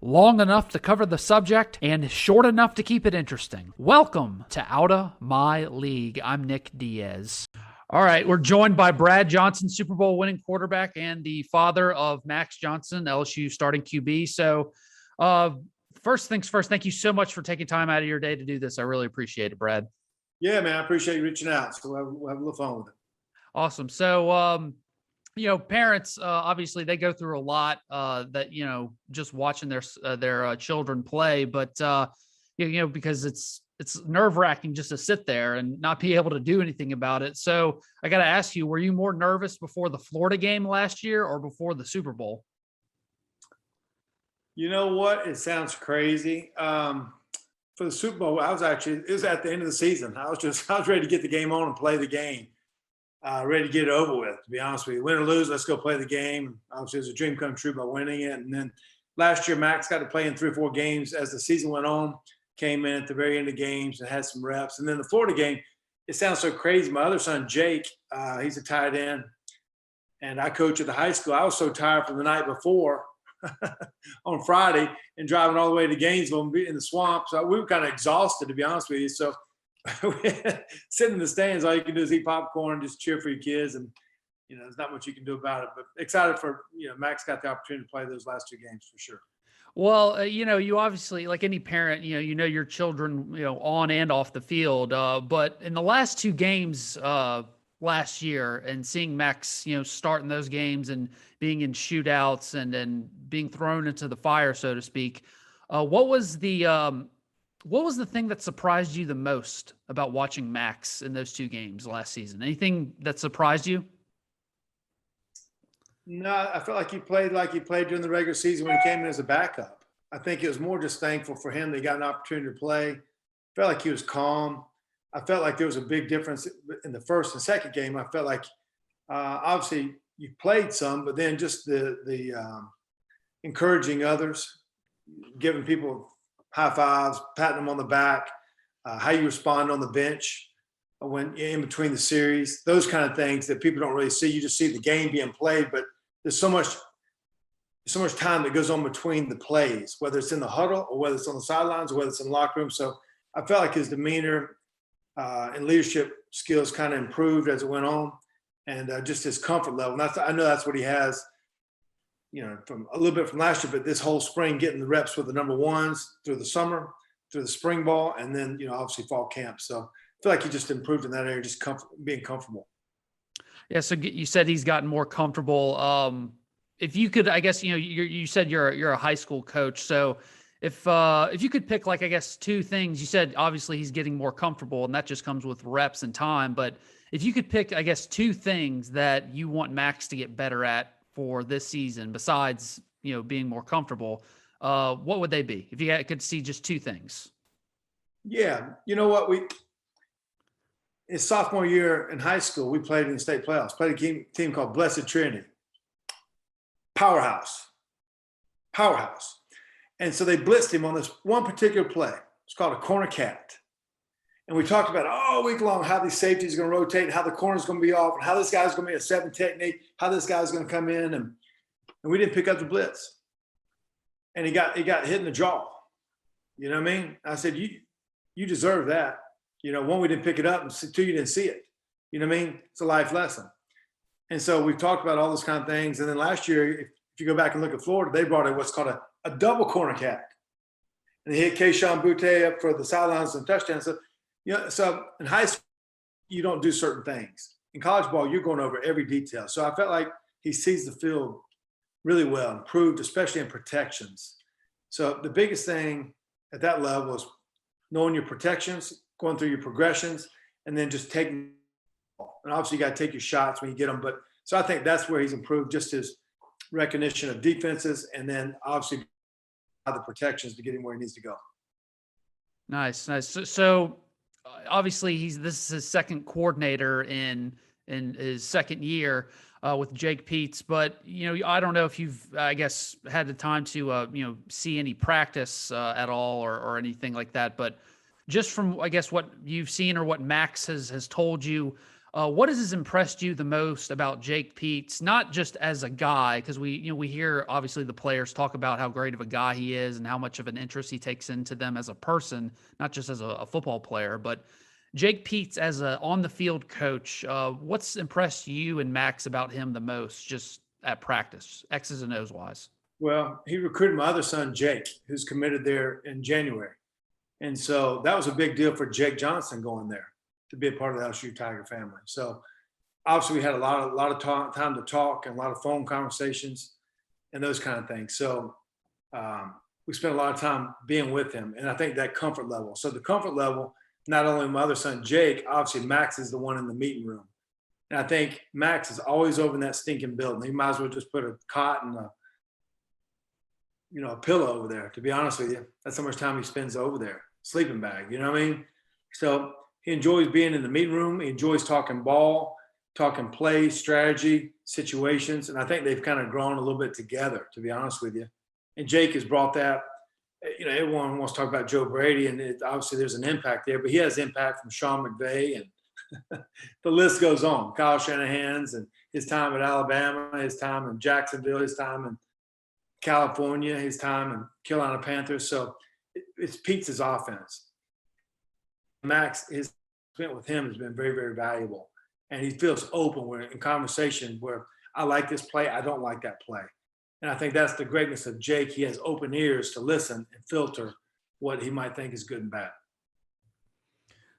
long enough to cover the subject and short enough to keep it interesting. Welcome to Outta My League. I'm Nick Diaz. All right, we're joined by Brad Johnson, Super Bowl winning quarterback and the father of Max Johnson, LSU starting QB. So, first things first, thank you so much for taking time out of your day to do this. I really appreciate it, Brad. Yeah, man, I appreciate you reaching out. So we'll have a little fun with it. Awesome. So, parents, obviously they go through a lot, that, just watching their children play, but, because it's nerve wracking just to sit there and not be able to do anything about it. So I got to ask you, were you more nervous before the Florida game last year or before the Super Bowl? You know what? It sounds crazy. For the Super Bowl, it was at the end of the season. I was ready to get the game on and play the game. Ready to get it over with, to be honest with you. Win or lose, let's go play the game. Obviously, it was a dream come true by winning it. And then last year, Max got to play in 3 or 4 games as the season went on, came in at the very end of games and had some reps. And then the Florida game, it sounds so crazy. My other son, Jake, he's a tight end, and I coach at the high school. I was so tired from the night before on Friday and driving all the way to Gainesville in the swamp. So we were kind of exhausted, to be honest with you. So sitting in the stands, all you can do is eat popcorn and just cheer for your kids. And, there's not much you can do about it. But excited for, Max got the opportunity to play those last 2 games for sure. Well, you obviously, like any parent, your children, on and off the field. But in the last 2 games last year, and seeing Max, start in those games and being in shootouts and being thrown into the fire, so to speak, what was the thing that surprised you the most about watching Max in those 2 games last season? Anything that surprised you? No, I felt like he played during the regular season when he came in as a backup. I think it was more just thankful for him that he got an opportunity to play. Felt like he was calm. I felt like there was a big difference in the first and second game. I felt like obviously you played some, but then just the encouraging others, giving people high fives, patting them on the back, how you respond on the bench when in between the series, those kind of things that people don't really see. You just see the game being played, but there's so much time that goes on between the plays, whether it's in the huddle or whether it's on the sidelines or whether it's in the locker room. So I felt like his demeanor and leadership skills kind of improved as it went on, and just his comfort level. And I know that's what he has, from a little bit from last year, but this whole spring, getting the reps with the number ones through the summer, through the spring ball, and then, obviously fall camp. So I feel like he just improved in that area, just being comfortable. Yeah. So you said he's gotten more comfortable. If you could, I guess, you said you're a high school coach. So if you could pick, like, I guess 2 things, you said obviously he's getting more comfortable and that just comes with reps and time. But if you could pick, I guess, 2 things that you want Max to get better at for this season, besides, being more comfortable, what would they be? If you could see just 2 things. Yeah. You know what? His sophomore year in high school, we played in the state playoffs, played a team called Blessed Trinity. Powerhouse. And so they blitzed him on this one particular play. It's called a corner cat. And we talked about all week long how these safeties are going to rotate and how the corner's going to be off and how this guy's going to be a 7 technique, how this guy's going to come in. And we didn't pick up the blitz. And he got hit in the jaw. You know what I mean? I said, you deserve that. 1, we didn't pick it up, and 2, you didn't see it. You know what I mean? It's a life lesson. And so we've talked about all those kind of things. And then last year, if you go back and look at Florida, they brought in what's called a double corner cat. And they hit Keyshawn Butte up for the sidelines and touchdowns. So in high school, you don't do certain things. In college ball, you're going over every detail. So I felt like he sees the field really well, improved, especially in protections. So the biggest thing at that level is knowing your protections, going through your progressions, and then just taking. And obviously, you got to take your shots when you get them. But so I think that's where he's improved, just his recognition of defenses, and then obviously the protections to get him where he needs to go. Nice. So obviously, this is his second coordinator in his second year with Jake Peets. But I don't know if you've, I guess, had the time to see any practice at all or anything like that. But just from, I guess, what you've seen or what Max has told you, What has impressed you the most about Jake Peets, not just as a guy, because we hear obviously the players talk about how great of a guy he is and how much of an interest he takes into them as a person, not just as a football player, but Jake Peets as a on the field coach. What's impressed you and Max about him the most, just at practice, X's and O's wise? Well, he recruited my other son, Jake, who's committed there in January. And so that was a big deal for Jake Johnson going there to be a part of the LSU Tiger family. So obviously we had a lot of time to talk and a lot of phone conversations and those kind of things. So we spent a lot of time being with him, and I think that comfort level. So the comfort level, not only my other son Jake, obviously Max is the one in the meeting room, and I think Max is always over in that stinking building. He might as well just put a cot and a pillow over there. To be honest with you, that's how much time he spends over there, sleeping bag. You know what I mean? So he enjoys being in the meeting room. He enjoys talking ball, talking play, strategy, situations, and I think they've kind of grown a little bit together. To be honest with you, and Jake has brought that. Everyone wants to talk about Joe Brady, and obviously there's an impact there, but he has impact from Sean McVay, and the list goes on. Kyle Shanahan's and his time at Alabama, his time in Jacksonville, his time in California, his time in Carolina Panthers. So it's Pete's offense. Max, his spent with him has been very, very valuable, and he feels open. We're in conversation where I like this play, I don't like that play. And I think that's the greatness of Jake. He has open ears to listen and filter what he might think is good and bad.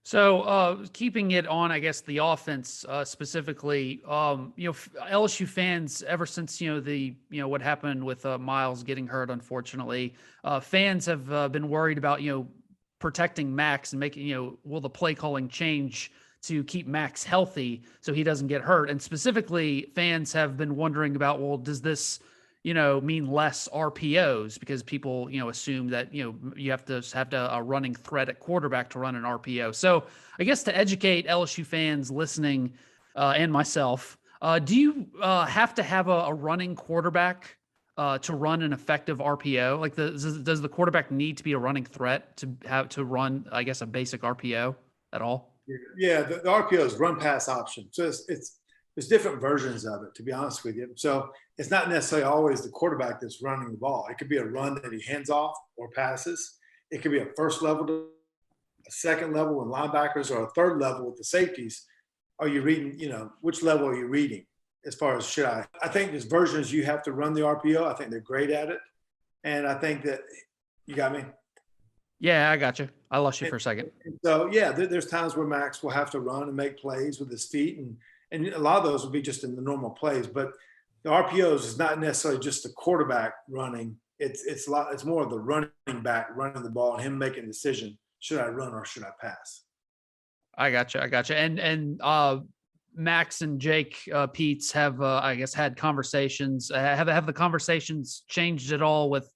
So, keeping it on, I guess, the offense specifically, LSU fans, ever since what happened with Miles getting hurt, unfortunately, fans have been worried about protecting Max and making will the play calling change to keep Max healthy so he doesn't get hurt, and specifically, fans have been wondering about, well, does this mean less RPOs, because people, assume that, you have to have a running threat at quarterback to run an RPO. So I guess to educate LSU fans listening, and myself, do you have to have a running quarterback to run an effective RPO? Like does the quarterback need to be a running threat to have to run, I guess, a basic RPO at all? Yeah, the RPO is run pass option. So there's different versions of it, to be honest with you. So it's not necessarily always the quarterback that's running the ball. It could be a run that he hands off or passes. It could be a first level to a second level with linebackers, or a third level with the safeties. Are you reading, which level are you reading as far as I think there's versions you have to run the RPO. I think they're great at it. And I think that you got me. Yeah, I got you. I lost you for a second. So yeah, there's times where Max will have to run and make plays with his feet, and a lot of those will be just in the normal plays. But the RPOs is not necessarily just the quarterback running. It's more of the running back running the ball and him making a decision: should I run or should I pass? I got you. And Max and Jake Peets have, I guess, had conversations. Have the conversations changed at all with,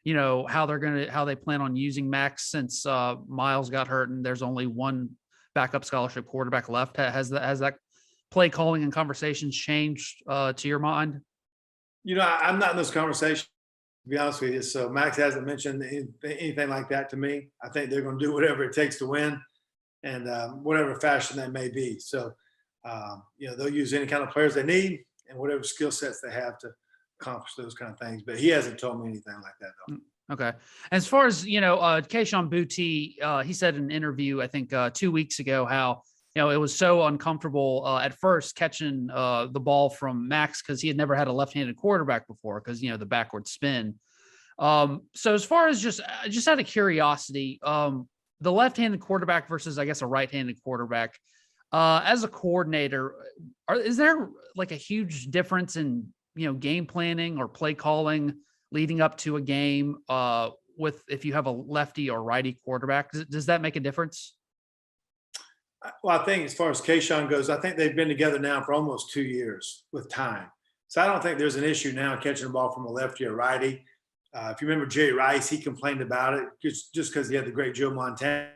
how they plan on using Max since Miles got hurt and there's only one backup scholarship quarterback left? Has that play calling and conversations changed to your mind? I'm not in those conversations, to be honest with you. So Max hasn't mentioned anything like that to me. I think they're going to do whatever it takes to win, and whatever fashion that may be. So, they'll use any kind of players they need and whatever skill sets they have to accomplish those kind of things. But he hasn't told me anything like that, though. Okay. As far as, Keishon Boutte, he said in an interview, I think 2 weeks ago, how, it was so uncomfortable at first catching the ball from Max because he had never had a left-handed quarterback before because, the backward spin. So as far as just out of curiosity, the left-handed quarterback versus, I guess, a right-handed quarterback, as a coordinator, is there like a huge difference in, game planning or play calling leading up to a game with if you have a lefty or righty quarterback? Does that make a difference? Well, I think as far as Keishon goes, I think they've been together now for almost 2 years with time. So I don't think there's an issue now catching the ball from a lefty or righty. If you remember Jerry Rice, he complained about it just because he had the great Joe Montana,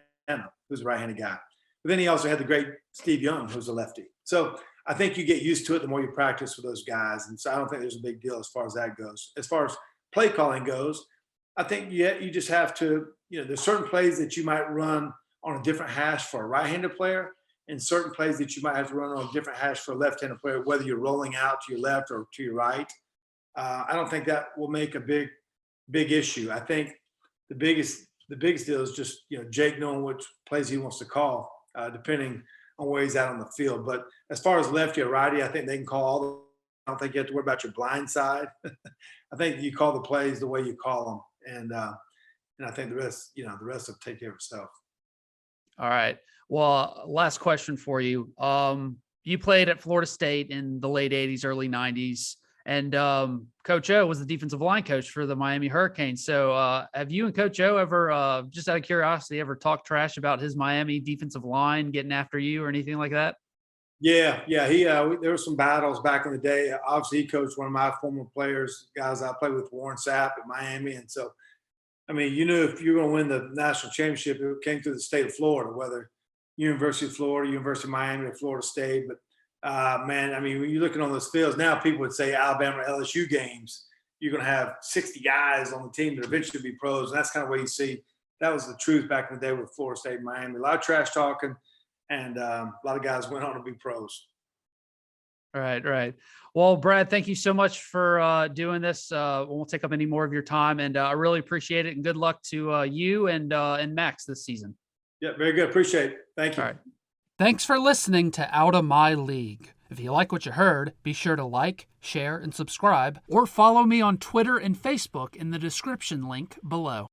who's a right-handed guy. But then he also had the great Steve Young, who's a lefty. So I think you get used to it the more you practice with those guys. And so I don't think there's a big deal as far as that goes. As far as play calling goes, I think you just have to, there's certain plays that you might run on a different hash for a right-handed player in certain plays that you might have to run on a different hash for a left-handed player, whether you're rolling out to your left or to your right. I don't think that will make a big issue. I think the biggest deal is just Jake knowing which plays he wants to call, depending on where he's at on the field. But as far as lefty or righty, I think they can call all the. I don't think you have to worry about your blind side. I think you call the plays the way you call them, and I think the rest will take care of itself. All right. Well, last question for you. You played at Florida State in the late 80s, early 90s, and Coach O was the defensive line coach for the Miami Hurricanes. So have you and Coach O ever, just out of curiosity, ever talked trash about his Miami defensive line getting after you or anything like that? Yeah. He there were some battles back in the day. Obviously, he coached one of my former players, guys I played with, Warren Sapp at Miami, and so I mean, you knew if you were going to win the national championship, it came through the state of Florida, whether University of Florida, University of Miami, or Florida State. But man, I mean, when you're looking on those fields now, people would say Alabama LSU games, you're going to have 60 guys on the team that eventually be pros, and that's kind of what you see. That was the truth back in the day with Florida State and Miami. A lot of trash talking, and a lot of guys went on to be pros. Right. Well, Brad, thank you so much for doing this. We won't take up any more of your time, and I really appreciate it. And good luck to you and Max this season. Yeah, very good. Appreciate it. Thank you. All right. Thanks for listening to Out of My League. If you like what you heard, be sure to like, share, and subscribe, or follow me on Twitter and Facebook in the description link below.